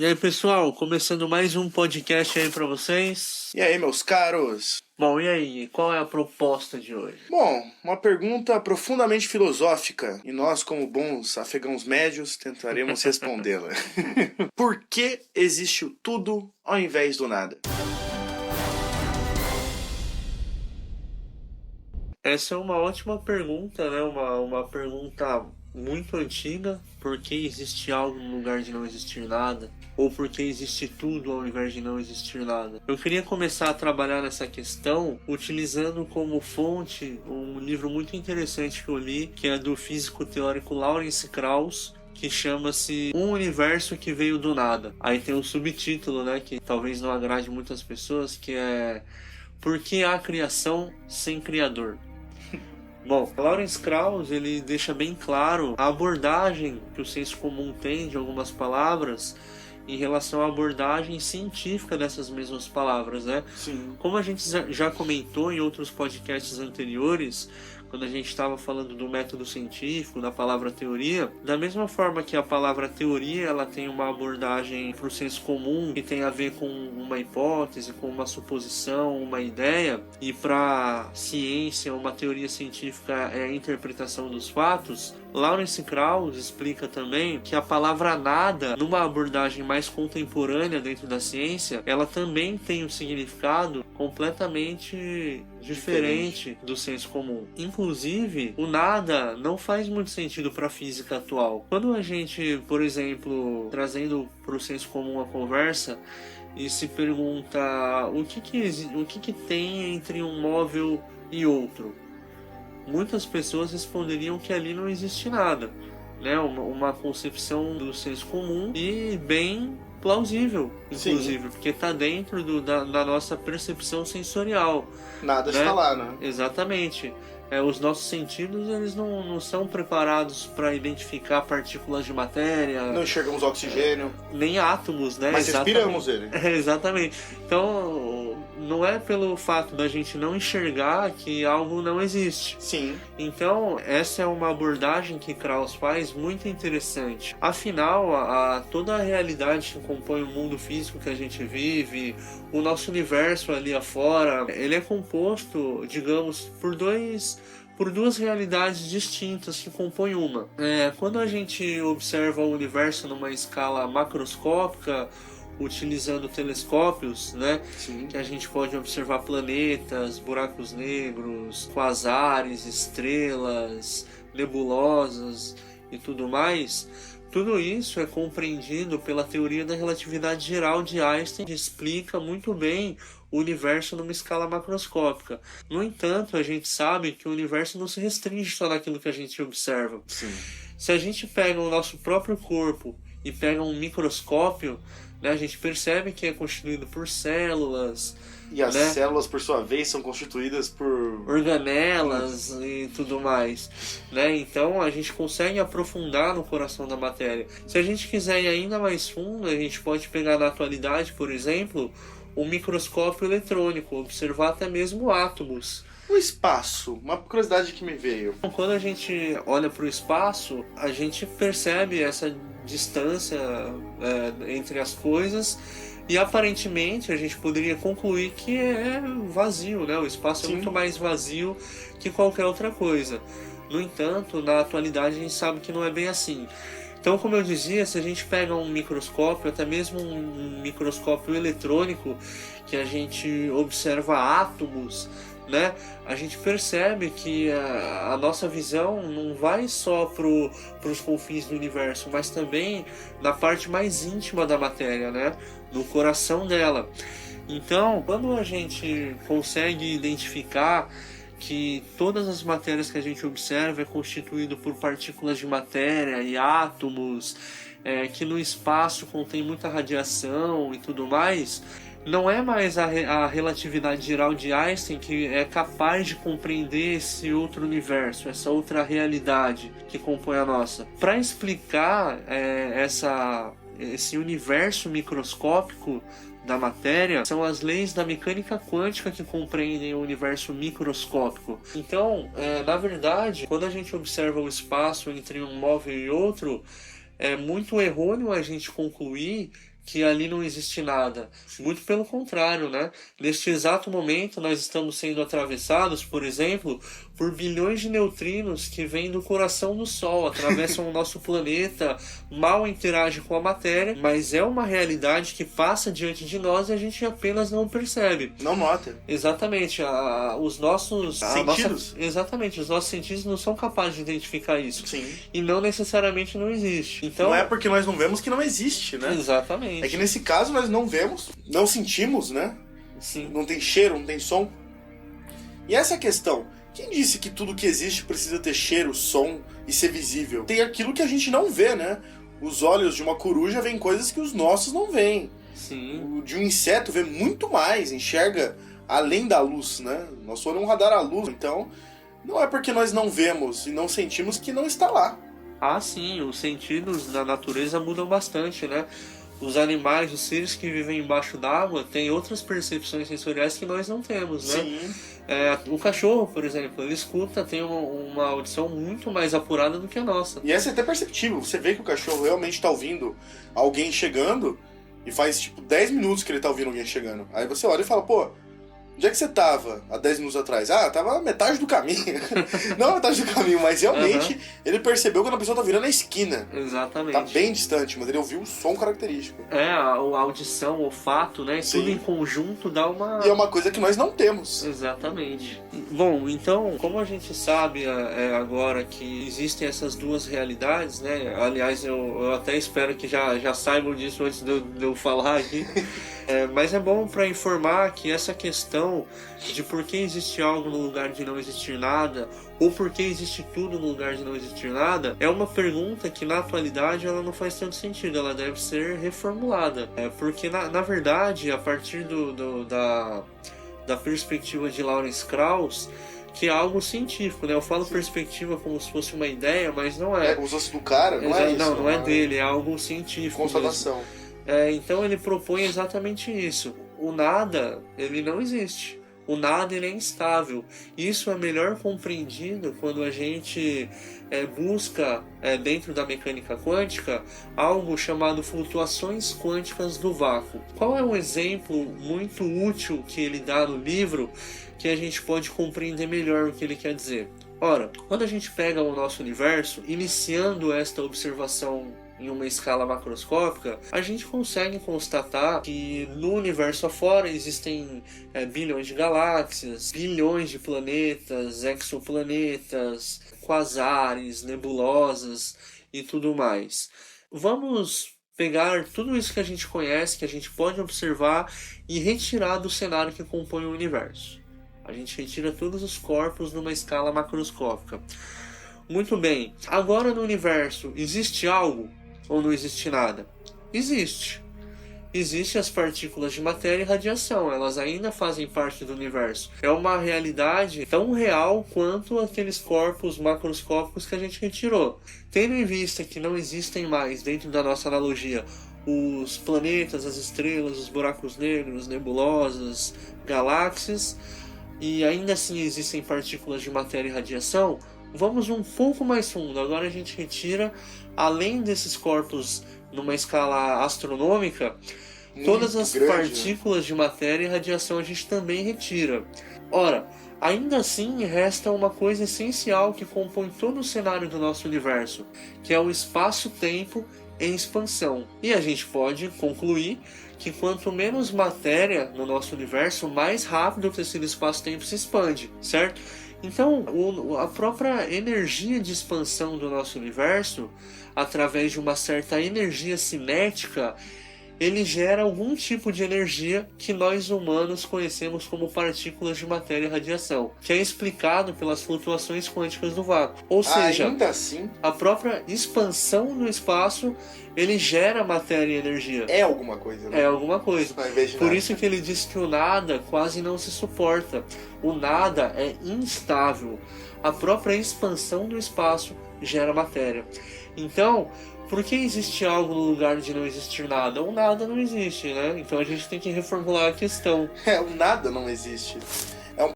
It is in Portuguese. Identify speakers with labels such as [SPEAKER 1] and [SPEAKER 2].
[SPEAKER 1] E aí, pessoal, começando mais um podcast aí pra vocês.
[SPEAKER 2] E aí, meus caros?
[SPEAKER 1] Bom, e aí, qual é a proposta de hoje?
[SPEAKER 2] Bom, uma pergunta profundamente filosófica e nós, como bons afegãos médios, tentaremos respondê-la. Por que existe o tudo ao invés do nada?
[SPEAKER 1] Essa é uma ótima pergunta, né? Uma pergunta muito antiga. Por que existe algo no lugar de não existir nada? Ou por que existe tudo ao invés de não existir nada? Eu queria começar a trabalhar nessa questão utilizando como fonte um livro muito interessante que eu li, que é do físico teórico Lawrence Krauss, que chama-se Um Universo que Veio do Nada. Aí tem um subtítulo, né, que talvez não agrade muitas pessoas, que é Por que há criação sem criador? Bom, Lawrence Krauss, ele deixa bem claro a abordagem que o senso comum tem de algumas palavras em relação à abordagem científica dessas mesmas palavras, né?
[SPEAKER 2] Sim.
[SPEAKER 1] Como a gente já comentou em outros podcasts anteriores, quando a gente estava falando do método científico, da palavra teoria, da mesma forma que a palavra teoria ela tem uma abordagem para o senso comum que tem a ver com uma hipótese, com uma suposição, uma ideia, e para ciência, uma teoria científica é a interpretação dos fatos, Lawrence Krauss explica também que a palavra nada, numa abordagem mais contemporânea dentro da ciência, ela também tem um significado completamente diferente do senso comum. Inclusive, o nada não faz muito sentido para a física atual. Quando a gente, por exemplo, trazendo para o senso comum a conversa e se pergunta o que tem entre um móvel e outro, muitas pessoas responderiam que ali não existe nada, né? Uma concepção do senso comum e bem plausível, inclusive. Sim. Porque está dentro da nossa percepção sensorial.
[SPEAKER 2] Nada está lá, né?
[SPEAKER 1] Exatamente. Os nossos sentidos eles não são preparados para identificar partículas de matéria.
[SPEAKER 2] Não enxergamos oxigênio.
[SPEAKER 1] Nem átomos, né?
[SPEAKER 2] Mas respiramos ele.
[SPEAKER 1] Exatamente. Então, não é pelo fato da gente não enxergar que algo não existe.
[SPEAKER 2] Sim.
[SPEAKER 1] Então, essa é uma abordagem que Krauss faz muito interessante. Afinal, toda a realidade que compõe o mundo físico que a gente vive, o nosso universo ali afora, ele é composto, digamos, por duas realidades distintas que compõem uma. Quando a gente observa o universo numa escala macroscópica, utilizando telescópios, né?
[SPEAKER 2] Sim.
[SPEAKER 1] Que a gente pode observar planetas, buracos negros, quasares, estrelas, nebulosas e tudo mais. Tudo isso é compreendido pela teoria da relatividade geral de Einstein, que explica muito bem o universo numa escala macroscópica. No entanto, a gente sabe que o universo não se restringe só naquilo que a gente observa.
[SPEAKER 2] Sim.
[SPEAKER 1] Se a gente pega o nosso próprio corpo e pega um microscópio, né, a gente percebe que é constituído por células.
[SPEAKER 2] E as células, por sua vez, são constituídas por
[SPEAKER 1] organelas e tudo mais, né? Então a gente consegue aprofundar no coração da matéria. Se a gente quiser ir ainda mais fundo, a gente pode pegar na atualidade, por exemplo, um microscópio eletrônico, observar até mesmo átomos.
[SPEAKER 2] O espaço, uma curiosidade que me veio.
[SPEAKER 1] Quando a gente olha para o espaço, a gente percebe essa distância entre as coisas e aparentemente a gente poderia concluir que é vazio, né? O espaço
[SPEAKER 2] Sim.
[SPEAKER 1] É muito mais vazio que qualquer outra coisa. No entanto, na atualidade a gente sabe que não é bem assim. Então, como eu dizia, se a gente pega um microscópio, até mesmo um microscópio eletrônico, que a gente observa átomos, né? A gente percebe que a nossa visão não vai só para os confins do universo, mas também na parte mais íntima da matéria, né? No coração dela. Então, quando a gente consegue identificar que todas as matérias que a gente observa é constituído por partículas de matéria e átomos, que no espaço contém muita radiação e tudo mais, não é mais a relatividade geral de Einstein que é capaz de compreender esse outro universo, essa outra realidade que compõe a nossa. Para explicar esse universo microscópico da matéria, são as leis da mecânica quântica que compreendem o universo microscópico. Então, na verdade, quando a gente observa o espaço entre um móvel e outro, é muito errôneo a gente concluir que ali não existe nada. Muito pelo contrário, né? Neste exato momento, nós estamos sendo atravessados, por exemplo, por bilhões de neutrinos que vêm do coração do Sol, atravessam o nosso planeta, mal interagem com a matéria, mas é uma realidade que passa diante de nós e a gente apenas não percebe.
[SPEAKER 2] Não nota.
[SPEAKER 1] Exatamente. Os nossos
[SPEAKER 2] sentidos.
[SPEAKER 1] Exatamente. Os nossos sentidos não são capazes de identificar isso.
[SPEAKER 2] Sim.
[SPEAKER 1] E não necessariamente não existe. Então,
[SPEAKER 2] não é porque nós não vemos que não existe, né?
[SPEAKER 1] Exatamente.
[SPEAKER 2] É que nesse caso nós não vemos, não sentimos, né?
[SPEAKER 1] Sim.
[SPEAKER 2] Não tem cheiro, não tem som. E essa é a questão. Quem disse que tudo que existe precisa ter cheiro, som e ser visível? Tem aquilo que a gente não vê, né? Os olhos de uma coruja veem coisas que os nossos não veem.
[SPEAKER 1] Sim.
[SPEAKER 2] O de um inseto vê muito mais, enxerga além da luz, né? Nosso olho é um radar à luz. Então, não é porque nós não vemos e não sentimos que não está lá.
[SPEAKER 1] Ah, sim. Os sentidos da natureza mudam bastante, né? Os animais, os seres que vivem embaixo d'água têm outras percepções sensoriais que nós não temos, né?
[SPEAKER 2] Sim.
[SPEAKER 1] O cachorro, por exemplo, ele escuta, tem uma audição muito mais apurada do que a nossa.
[SPEAKER 2] E essa é até perceptível. Você vê que o cachorro realmente está ouvindo alguém chegando e faz tipo 10 minutos que ele está ouvindo alguém chegando. Aí você olha e fala, pô, onde é que você tava há 10 minutos atrás? Ah, tava na metade do caminho. Não na metade do caminho, mas realmente ele percebeu quando a pessoa tá virando a esquina.
[SPEAKER 1] Exatamente.
[SPEAKER 2] Tá bem distante, mas ele ouviu o som característico.
[SPEAKER 1] A audição, o olfato, né?
[SPEAKER 2] Sim.
[SPEAKER 1] Tudo em conjunto dá uma...
[SPEAKER 2] E é uma coisa que nós não temos.
[SPEAKER 1] Exatamente. Bom, então, como a gente sabe agora que existem essas duas realidades, né? Aliás, eu até espero que já saibam disso antes de eu falar aqui. Mas é bom para informar que essa questão de por que existe algo no lugar de não existir nada, ou por que existe tudo no lugar de não existir nada, é uma pergunta que na atualidade ela não faz tanto sentido, ela deve ser reformulada. Porque na verdade, a partir da perspectiva de Lawrence Krauss, que é algo científico, né? Eu falo perspectiva como se fosse uma ideia, mas não é.
[SPEAKER 2] Usa-se do cara, não é isso?
[SPEAKER 1] Não é dele, é algo científico.
[SPEAKER 2] Constatação.
[SPEAKER 1] Então ele propõe exatamente isso. O nada, ele não existe. O nada, ele é instável. Isso é melhor compreendido quando a gente busca, dentro da mecânica quântica, algo chamado flutuações quânticas do vácuo. Qual é um exemplo muito útil que ele dá no livro que a gente pode compreender melhor o que ele quer dizer? Ora, quando a gente pega o nosso universo, iniciando esta observação em uma escala macroscópica, a gente consegue constatar que no universo afora existem bilhões de galáxias, bilhões de planetas, exoplanetas, quasares, nebulosas e tudo mais. Vamos pegar tudo isso que a gente conhece, que a gente pode observar e retirar do cenário que compõe o universo. A gente retira todos os corpos numa escala macroscópica. Muito bem. Agora no universo, existe algo ou não existe nada? Existe. Existem as partículas de matéria e radiação. Elas ainda fazem parte do universo. É uma realidade tão real quanto aqueles corpos macroscópicos que a gente retirou. Tendo em vista que não existem mais, dentro da nossa analogia, os planetas, as estrelas, os buracos negros, nebulosas, galáxias, e ainda assim existem partículas de matéria e radiação, vamos um pouco mais fundo. Agora a gente retira, além desses corpos numa escala astronômica, todas as partículas de matéria e radiação a gente também retira. Ora, ainda assim resta uma coisa essencial que compõe todo o cenário do nosso universo, que é o espaço-tempo em expansão. E a gente pode concluir que quanto menos matéria no nosso universo, mais rápido que esse espaço-tempo se expande, certo? Então, a própria energia de expansão do nosso universo, através de uma certa energia cinética, ele gera algum tipo de energia que nós humanos conhecemos como partículas de matéria e radiação, que é explicado pelas flutuações quânticas do vácuo. Ou seja,
[SPEAKER 2] ainda assim,
[SPEAKER 1] a própria expansão do espaço, ele gera matéria e energia.
[SPEAKER 2] É alguma coisa, né?
[SPEAKER 1] É alguma coisa.
[SPEAKER 2] Ao invés de
[SPEAKER 1] Por
[SPEAKER 2] nada.
[SPEAKER 1] isso que ele diz que o nada quase não se suporta. O nada é instável. A própria expansão do espaço gera matéria. Então, por que existe algo no lugar de não existir nada? O nada não existe, né? Então a gente tem que reformular a questão.
[SPEAKER 2] O nada não existe.